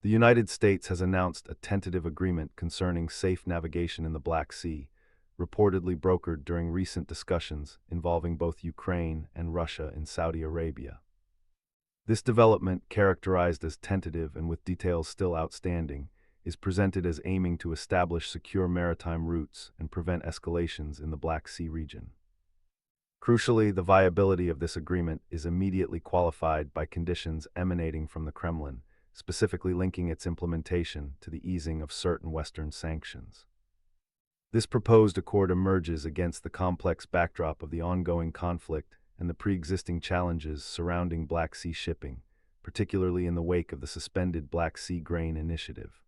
The United States has announced a tentative agreement concerning safe navigation in the Black Sea, reportedly brokered during recent discussions involving both Ukraine and Russia in Saudi Arabia. This development, characterized as tentative and with details still outstanding, is presented as aiming to establish secure maritime routes and prevent escalations in the Black Sea region. Crucially, the viability of this agreement is immediately qualified by conditions emanating from the Kremlin, specifically linking its implementation to the easing of certain Western sanctions. This proposed accord emerges against the complex backdrop of the ongoing conflict and the pre-existing challenges surrounding Black Sea shipping, particularly in the wake of the suspended Black Sea Grain Initiative.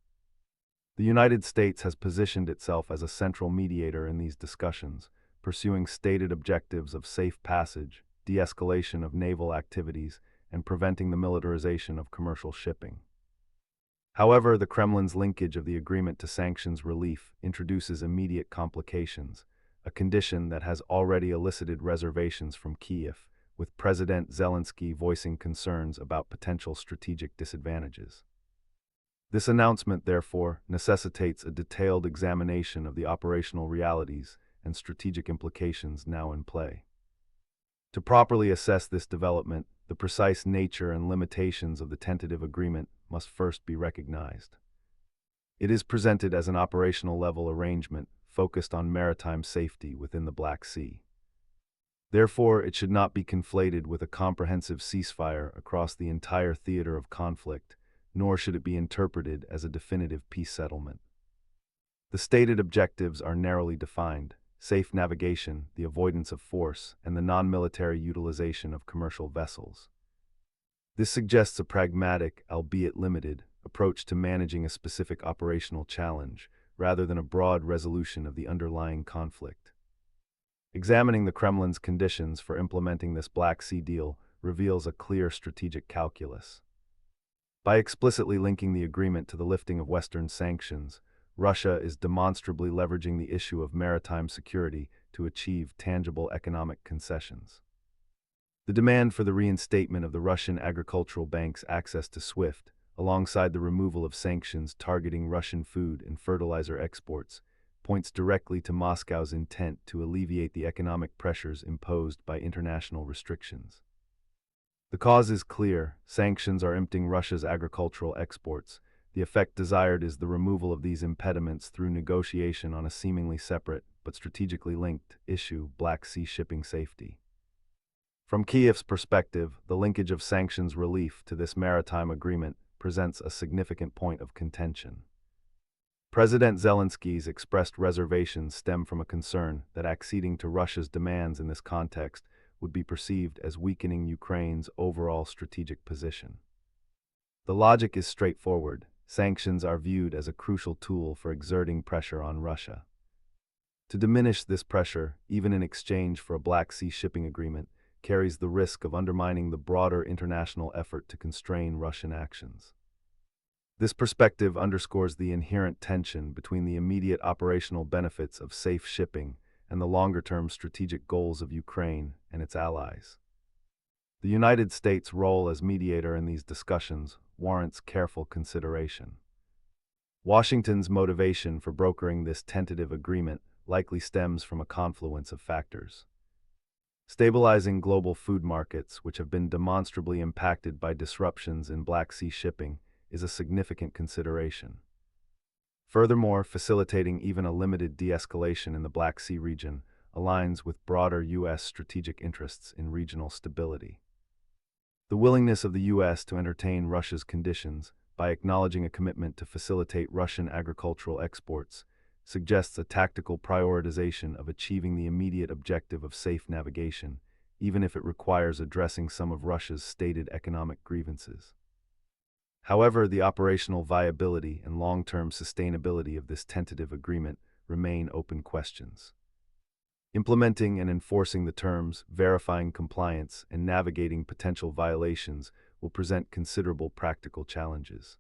The United States has positioned itself as a central mediator in these discussions, pursuing stated objectives of safe passage, de-escalation of naval activities, and preventing the militarization of commercial shipping. However, the Kremlin's linkage of the agreement to sanctions relief introduces immediate complications, a condition that has already elicited reservations from Kiev, with President Zelensky voicing concerns about potential strategic disadvantages. This announcement, therefore, necessitates a detailed examination of the operational realities and strategic implications now in play. To properly assess this development, the precise nature and limitations of the tentative agreement must first be recognized. It is presented as an operational-level arrangement focused on maritime safety within the Black Sea. Therefore, it should not be conflated with a comprehensive ceasefire across the entire theater of conflict, nor should it be interpreted as a definitive peace settlement. The stated objectives are narrowly defined: safe navigation, the avoidance of force, and the non-military utilization of commercial vessels. This suggests a pragmatic, albeit limited, approach to managing a specific operational challenge, rather than a broad resolution of the underlying conflict. Examining the Kremlin's conditions for implementing this Black Sea deal reveals a clear strategic calculus. By explicitly linking the agreement to the lifting of Western sanctions, Russia is demonstrably leveraging the issue of maritime security to achieve tangible economic concessions. The demand for the reinstatement of the Russian Agricultural Bank's access to SWIFT, alongside the removal of sanctions targeting Russian food and fertilizer exports, points directly to Moscow's intent to alleviate the economic pressures imposed by international restrictions. The cause is clear: sanctions are emptying Russia's agricultural exports. The effect desired is the removal of these impediments through negotiation on a seemingly separate, but strategically linked, issue: Black Sea shipping safety. From Kiev's perspective, the linkage of sanctions relief to this maritime agreement presents a significant point of contention. President Zelensky's expressed reservations stem from a concern that acceding to Russia's demands in this context would be perceived as weakening Ukraine's overall strategic position. The logic is straightforward: sanctions are viewed as a crucial tool for exerting pressure on Russia. To diminish this pressure, even in exchange for a Black Sea shipping agreement, carries the risk of undermining the broader international effort to constrain Russian actions. This perspective underscores the inherent tension between the immediate operational benefits of safe shipping and the longer-term strategic goals of Ukraine and its allies. The United States' role as mediator in these discussions warrants careful consideration. Washington's motivation for brokering this tentative agreement likely stems from a confluence of factors. Stabilizing global food markets, which have been demonstrably impacted by disruptions in Black Sea shipping, is a significant consideration. Furthermore, facilitating even a limited de-escalation in the Black Sea region aligns with broader U.S. strategic interests in regional stability. The willingness of the U.S. to entertain Russia's conditions by acknowledging a commitment to facilitate Russian agricultural exports suggests a tactical prioritization of achieving the immediate objective of safe navigation, even if it requires addressing some of Russia's stated economic grievances. However, the operational viability and long-term sustainability of this tentative agreement remain open questions. Implementing and enforcing the terms, verifying compliance, and navigating potential violations will present considerable practical challenges.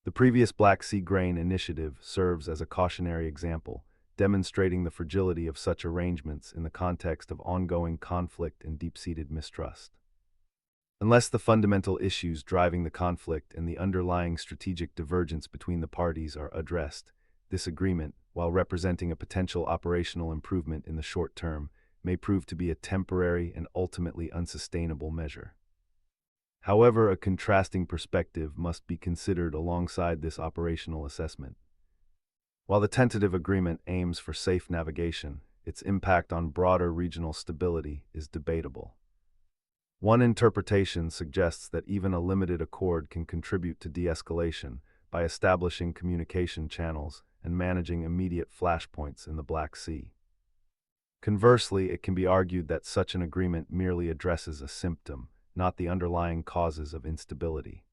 The previous Black Sea Grain Initiative serves as a cautionary example, demonstrating the fragility of such arrangements in the context of ongoing conflict and deep-seated mistrust. Unless the fundamental issues driving the conflict and the underlying strategic divergence between the parties are addressed, this agreement, while representing a potential operational improvement in the short term, may prove to be a temporary and ultimately unsustainable measure. However, a contrasting perspective must be considered alongside this operational assessment. While the tentative agreement aims for safe navigation, its impact on broader regional stability is debatable. One interpretation suggests that even a limited accord can contribute to de-escalation by establishing communication channels and managing immediate flashpoints in the Black Sea. Conversely, it can be argued that such an agreement merely addresses a symptom, not the underlying causes of instability.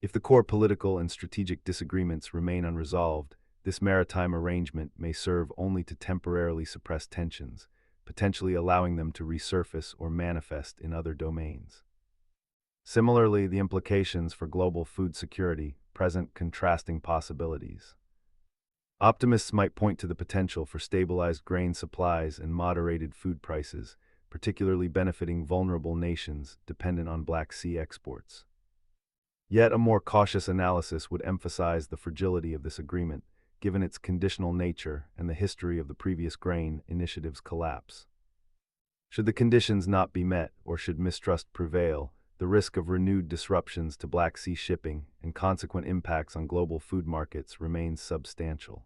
If the core political and strategic disagreements remain unresolved, this maritime arrangement may serve only to temporarily suppress tensions, potentially allowing them to resurface or manifest in other domains. Similarly, the implications for global food security present contrasting possibilities. Optimists might point to the potential for stabilized grain supplies and moderated food prices, particularly benefiting vulnerable nations dependent on Black Sea exports. Yet a more cautious analysis would emphasize the fragility of this agreement, given its conditional nature and the history of the previous grain initiative's collapse. Should the conditions not be met, or should mistrust prevail, the risk of renewed disruptions to Black Sea shipping and consequent impacts on global food markets remains substantial.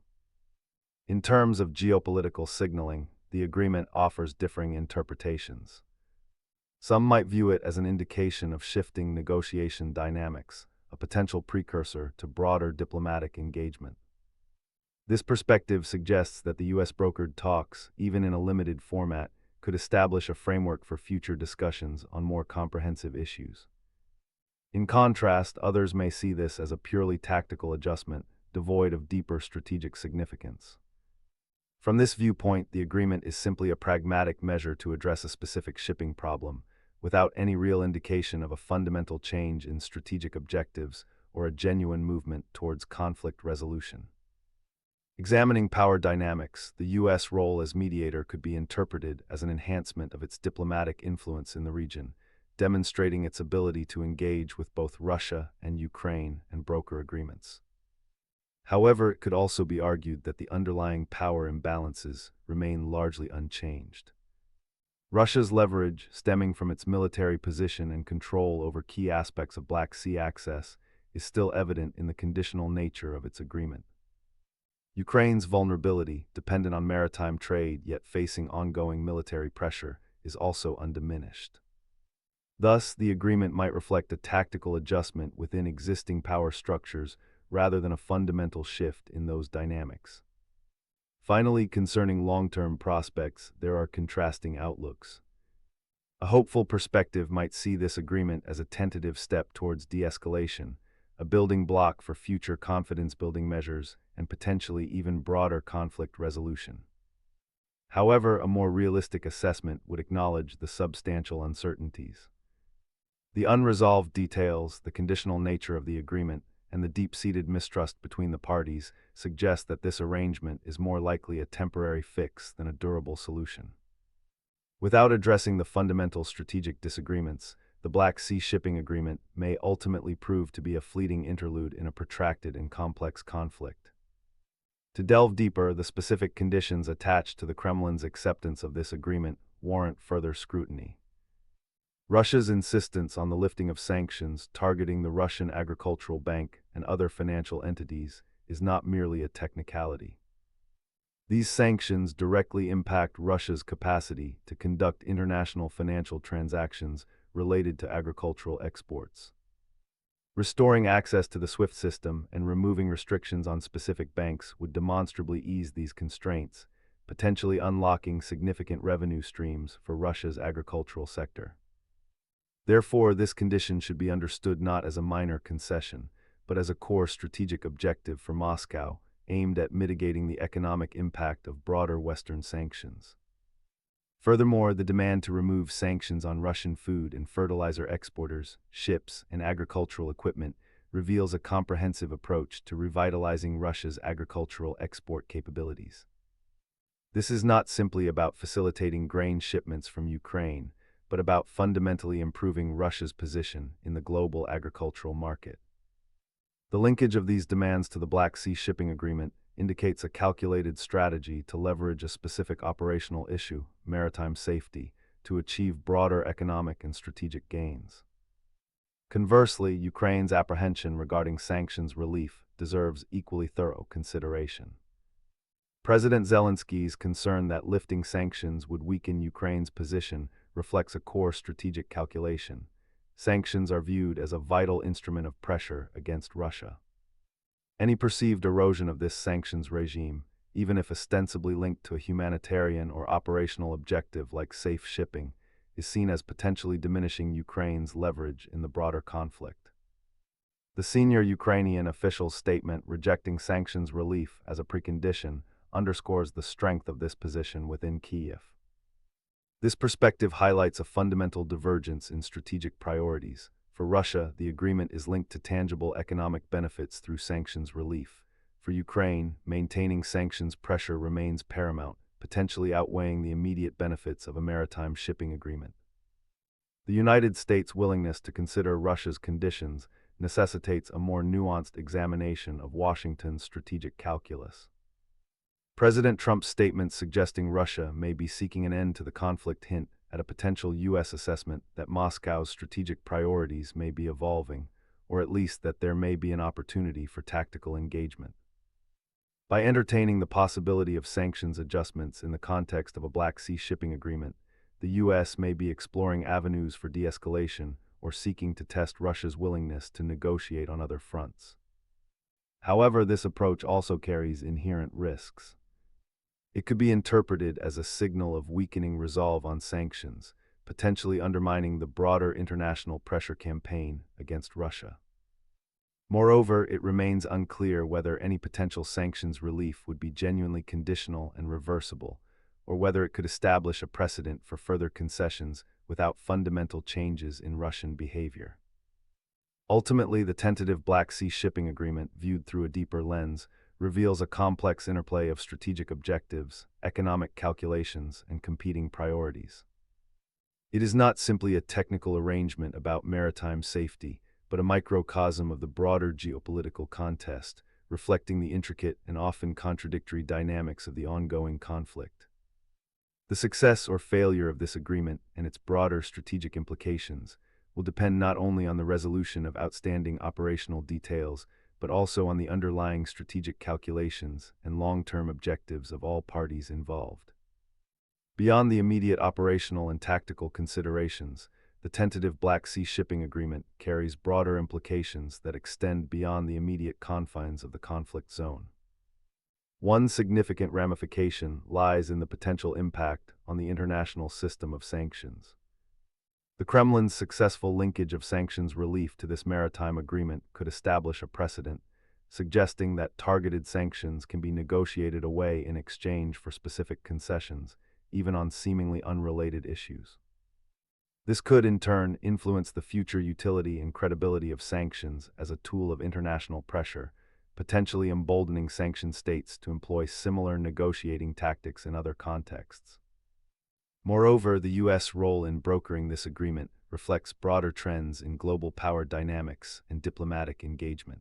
In terms of geopolitical signaling, the agreement offers differing interpretations. Some might view it as an indication of shifting negotiation dynamics, a potential precursor to broader diplomatic engagement. This perspective suggests that the U.S. brokered talks, even in a limited format, could establish a framework for future discussions on more comprehensive issues. In contrast, others may see this as a purely tactical adjustment, devoid of deeper strategic significance. From this viewpoint, the agreement is simply a pragmatic measure to address a specific shipping problem, without any real indication of a fundamental change in strategic objectives or a genuine movement towards conflict resolution. Examining power dynamics, the U.S. role as mediator could be interpreted as an enhancement of its diplomatic influence in the region, demonstrating its ability to engage with both Russia and Ukraine and broker agreements. However, it could also be argued that the underlying power imbalances remain largely unchanged. Russia's leverage, stemming from its military position and control over key aspects of Black Sea access, is still evident in the conditional nature of its agreement. Ukraine's vulnerability, dependent on maritime trade yet facing ongoing military pressure, is also undiminished. Thus, the agreement might reflect a tactical adjustment within existing power structures rather than a fundamental shift in those dynamics. Finally, concerning long-term prospects, there are contrasting outlooks. A hopeful perspective might see this agreement as a tentative step towards de-escalation, a building block for future confidence-building measures, and potentially even broader conflict resolution. However, a more realistic assessment would acknowledge the substantial uncertainties. The unresolved details, the conditional nature of the agreement, and the deep-seated mistrust between the parties suggest that this arrangement is more likely a temporary fix than a durable solution. Without addressing the fundamental strategic disagreements, the Black Sea shipping agreement may ultimately prove to be a fleeting interlude in a protracted and complex conflict. To delve deeper, the specific conditions attached to the Kremlin's acceptance of this agreement warrant further scrutiny. Russia's insistence on the lifting of sanctions targeting the Russian Agricultural Bank and other financial entities is not merely a technicality. These sanctions directly impact Russia's capacity to conduct international financial transactions related to agricultural exports. Restoring access to the SWIFT system and removing restrictions on specific banks would demonstrably ease these constraints, potentially unlocking significant revenue streams for Russia's agricultural sector. Therefore, this condition should be understood not as a minor concession, but as a core strategic objective for Moscow, aimed at mitigating the economic impact of broader Western sanctions. Furthermore, the demand to remove sanctions on Russian food and fertilizer exporters, ships, and agricultural equipment reveals a comprehensive approach to revitalizing Russia's agricultural export capabilities. This is not simply about facilitating grain shipments from Ukraine, but about fundamentally improving Russia's position in the global agricultural market. The linkage of these demands to the Black Sea shipping agreement indicates a calculated strategy to leverage a specific operational issue, maritime safety, to achieve broader economic and strategic gains. Conversely, Ukraine's apprehension regarding sanctions relief deserves equally thorough consideration. President Zelensky's concern that lifting sanctions would weaken Ukraine's position reflects a core strategic calculation. Sanctions are viewed as a vital instrument of pressure against Russia. Any perceived erosion of this sanctions regime, even if ostensibly linked to a humanitarian or operational objective like safe shipping, is seen as potentially diminishing Ukraine's leverage in the broader conflict. The senior Ukrainian official's statement rejecting sanctions relief as a precondition underscores the strength of this position within Kyiv. This perspective highlights a fundamental divergence in strategic priorities. For Russia, the agreement is linked to tangible economic benefits through sanctions relief. For Ukraine, maintaining sanctions pressure remains paramount, potentially outweighing the immediate benefits of a maritime shipping agreement. The United States' willingness to consider Russia's conditions necessitates a more nuanced examination of Washington's strategic calculus. President Trump's statements suggesting Russia may be seeking an end to the conflict hint at a potential U.S. assessment that Moscow's strategic priorities may be evolving, or at least that there may be an opportunity for tactical engagement. By entertaining the possibility of sanctions adjustments in the context of a Black Sea shipping agreement, the U.S. may be exploring avenues for de-escalation or seeking to test Russia's willingness to negotiate on other fronts. However, this approach also carries inherent risks. It could be interpreted as a signal of weakening resolve on sanctions, potentially undermining the broader international pressure campaign against Russia. Moreover, it remains unclear whether any potential sanctions relief would be genuinely conditional and reversible, or whether it could establish a precedent for further concessions without fundamental changes in Russian behavior. Ultimately, the tentative Black Sea shipping agreement, viewed through a deeper lens, reveals a complex interplay of strategic objectives, economic calculations, and competing priorities. It is not simply a technical arrangement about maritime safety, but a microcosm of the broader geopolitical contest, reflecting the intricate and often contradictory dynamics of the ongoing conflict. The success or failure of this agreement and its broader strategic implications will depend not only on the resolution of outstanding operational details, but also on the underlying strategic calculations and long-term objectives of all parties involved. Beyond the immediate operational and tactical considerations, the tentative Black Sea shipping agreement carries broader implications that extend beyond the immediate confines of the conflict zone. One significant ramification lies in the potential impact on the international system of sanctions. The Kremlin's successful linkage of sanctions relief to this maritime agreement could establish a precedent, suggesting that targeted sanctions can be negotiated away in exchange for specific concessions, even on seemingly unrelated issues. This could, in turn, influence the future utility and credibility of sanctions as a tool of international pressure, potentially emboldening sanctioned states to employ similar negotiating tactics in other contexts. Moreover, the U.S. role in brokering this agreement reflects broader trends in global power dynamics and diplomatic engagement.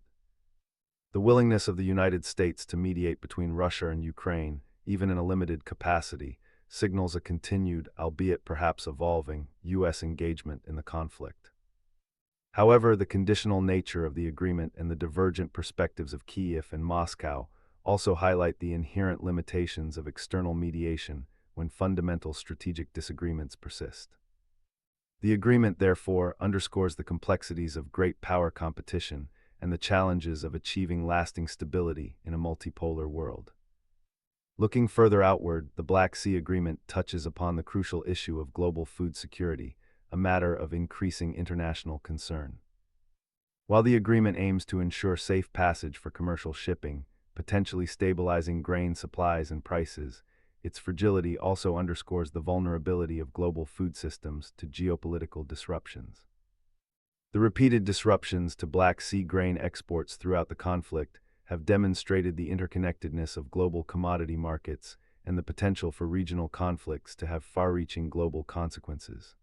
The willingness of the United States to mediate between Russia and Ukraine, even in a limited capacity, signals a continued, albeit perhaps evolving, U.S. engagement in the conflict. However, the conditional nature of the agreement and the divergent perspectives of Kyiv and Moscow also highlight the inherent limitations of external mediation when fundamental strategic disagreements persist. The agreement, therefore, underscores the complexities of great power competition and the challenges of achieving lasting stability in a multipolar world. Looking further outward, the Black Sea Agreement touches upon the crucial issue of global food security, a matter of increasing international concern. While the agreement aims to ensure safe passage for commercial shipping, potentially stabilizing grain supplies and prices, its fragility also underscores the vulnerability of global food systems to geopolitical disruptions. The repeated disruptions to Black Sea grain exports throughout the conflict have demonstrated the interconnectedness of global commodity markets and the potential for regional conflicts to have far-reaching global consequences.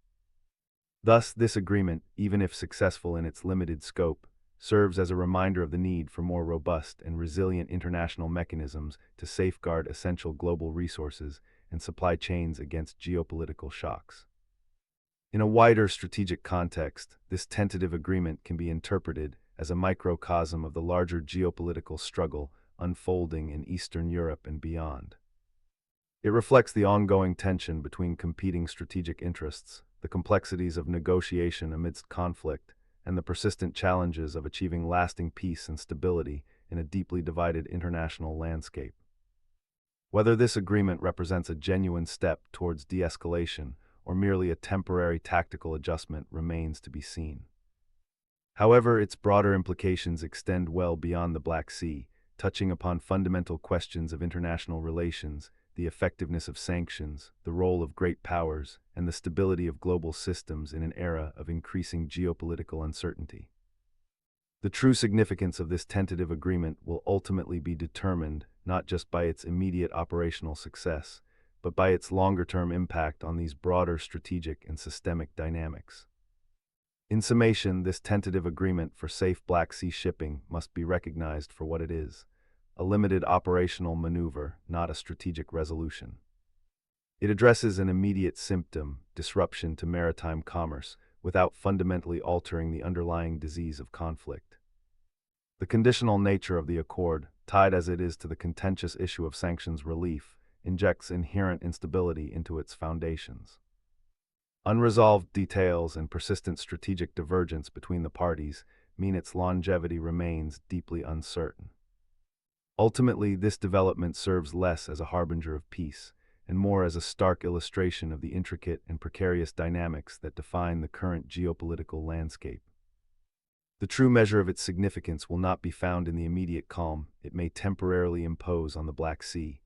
Thus, this agreement, even if successful in its limited scope, serves as a reminder of the need for more robust and resilient international mechanisms to safeguard essential global resources and supply chains against geopolitical shocks. In a wider strategic context, this tentative agreement can be interpreted as a microcosm of the larger geopolitical struggle unfolding in Eastern Europe and beyond. It reflects the ongoing tension between competing strategic interests, the complexities of negotiation amidst conflict, and the persistent challenges of achieving lasting peace and stability in a deeply divided international landscape. Whether this agreement represents a genuine step towards de-escalation or merely a temporary tactical adjustment remains to be seen. However, its broader implications extend well beyond the Black Sea, touching upon fundamental questions of international relations, the effectiveness of sanctions, the role of great powers, and the stability of global systems in an era of increasing geopolitical uncertainty. The true significance of this tentative agreement will ultimately be determined not just by its immediate operational success, but by its longer-term impact on these broader strategic and systemic dynamics. In summation, this tentative agreement for safe Black Sea shipping must be recognized for what it is: a limited operational maneuver, not a strategic resolution. It addresses an immediate symptom, disruption to maritime commerce, without fundamentally altering the underlying disease of conflict. The conditional nature of the accord, tied as it is to the contentious issue of sanctions relief, injects inherent instability into its foundations. Unresolved details and persistent strategic divergence between the parties mean its longevity remains deeply uncertain. Ultimately, this development serves less as a harbinger of peace and more as a stark illustration of the intricate and precarious dynamics that define the current geopolitical landscape. The true measure of its significance will not be found in the immediate calm it may temporarily impose on the Black Sea,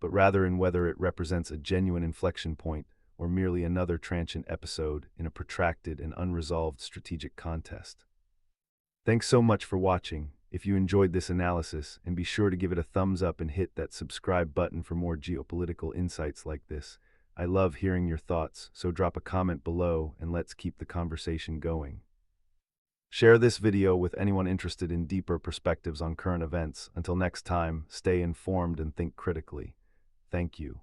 but rather in whether it represents a genuine inflection point or merely another transient episode in a protracted and unresolved strategic contest. Thanks so much for watching. If you enjoyed this analysis, and be sure to give it a thumbs up and hit that subscribe button for more geopolitical insights like this. I love hearing your thoughts, so drop a comment below and let's keep the conversation going. Share this video with anyone interested in deeper perspectives on current events. Until next time, stay informed and think critically. Thank you.